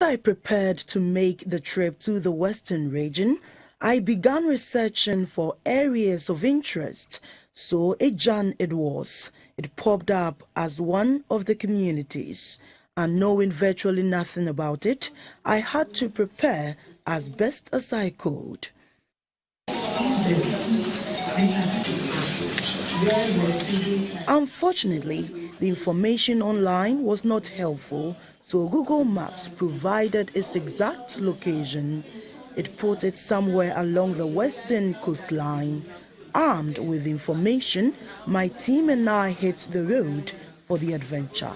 I prepared to make the trip to the Western region, I began researching for areas of interest. So Agyan it was. It popped up as one of the communities. And knowing virtually nothing about it, I had to prepare as best as I could. Unfortunately, the information online was not helpful, so Google Maps provided its exact location. It put it somewhere along the western coastline. Armed with information, my team and I hit the road for the adventure.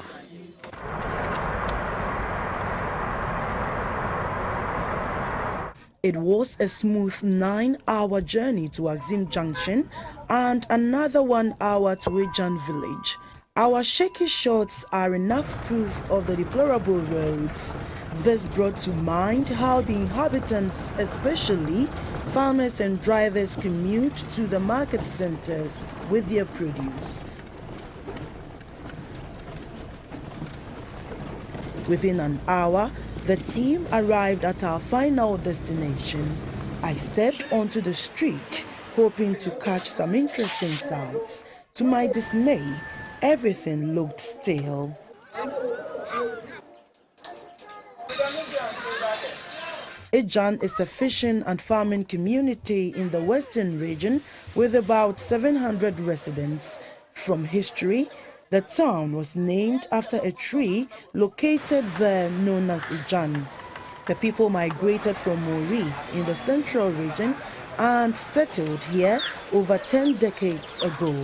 It was a smooth 9-hour journey to Agyan Junction and another 1 hour to Agyan village. Our shaky shots are enough proof of the deplorable roads. This brought to mind how the inhabitants, especially farmers and drivers, commute to the market centers with their produce. Within an hour, the team arrived at our final destination. I stepped onto the street, hoping to catch some interesting sights. To my dismay, everything looked still. Agyan is a fishing and farming community in the western region with about 700 residents. From history, the town was named after a tree located there known as Agyan. The people migrated from Mori in the central region and settled here over 10 decades ago.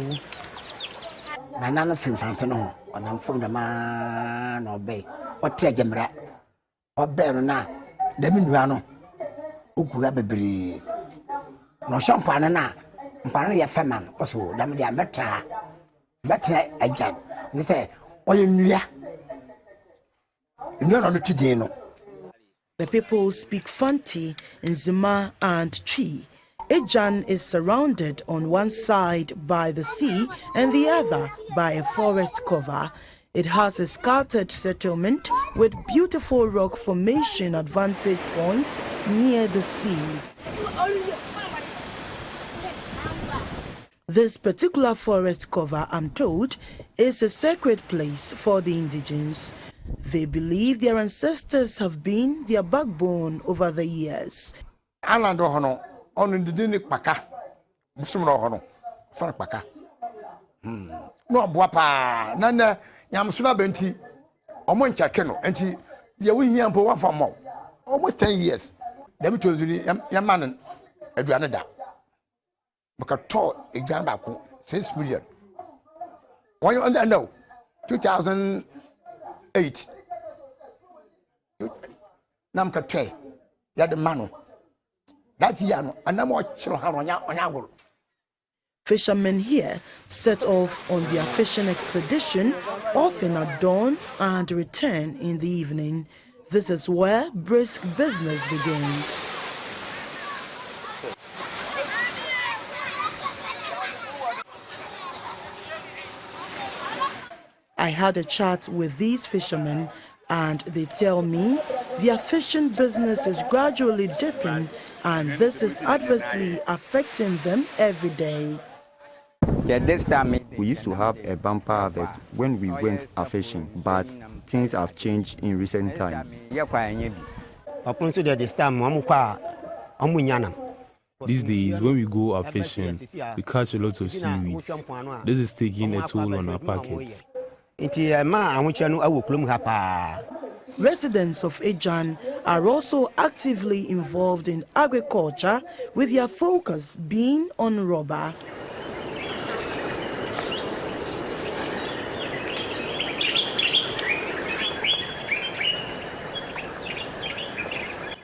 The people speak Fanti, Nzima and Chi. Agyan is surrounded on one side by the sea and the other by a forest cover. It has a scattered settlement with beautiful rock formation at vantage points near the sea. This particular forest cover, I'm told, is a sacred place for the indigenes. They believe their ancestors have been their backbone over the years. Almost 10 years. Them children, Agyan 6 million. Why you know? 2008. Namka ya the manu. That year, and no more children. Fishermen here set off on their fishing expedition, often at dawn and return in the evening. This is where brisk business begins. I had a chat with these fishermen and they tell me their fishing business is gradually dipping and this is adversely affecting them every day. We used to have a bumper harvest when we went fishing, but things have changed in recent times. These days, when we go fishing, we catch a lot of seaweed. This is taking a toll on our pockets. Residents of Agyan are also actively involved in agriculture, with their focus being on rubber.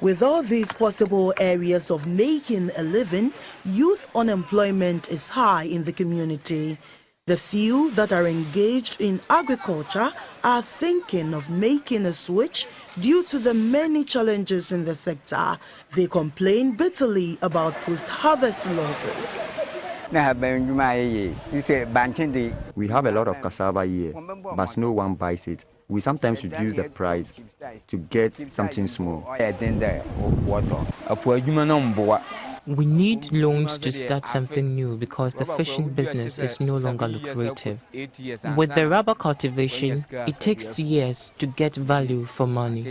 With all these possible areas of making a living, youth unemployment is high in the community. The few that are engaged in agriculture are thinking of making a switch due to the many challenges in the sector. They complain bitterly about post-harvest losses. We have a lot of cassava here, but no one buys it. we sometimes reduce the price to get something small. We need loans to start something new because the fishing business is no longer lucrative. With the rubber cultivation, it takes years to get value for money.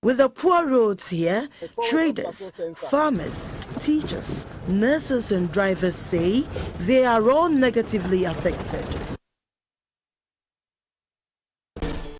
With the poor roads here, traders, farmers, teachers, nurses and drivers say they are all negatively affected.